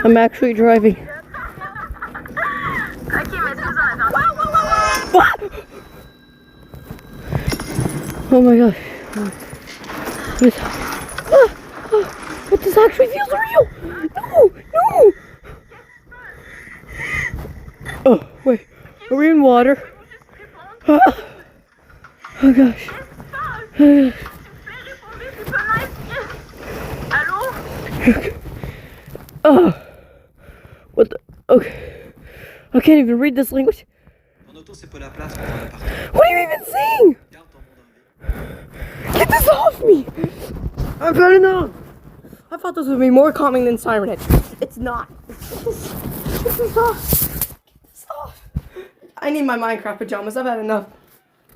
I'm actually driving. Oh my gosh. But this actually feels real. No, no. Oh, wait. Are we in water? Oh gosh. Oh gosh. Oh. What the? Okay. I can't even read this language. What are you even saying? Get this off me! I'm trying to. I thought this would be more calming than Siren Head. It's not. Get this off. Get this off. I need my Minecraft pajamas. I've had enough.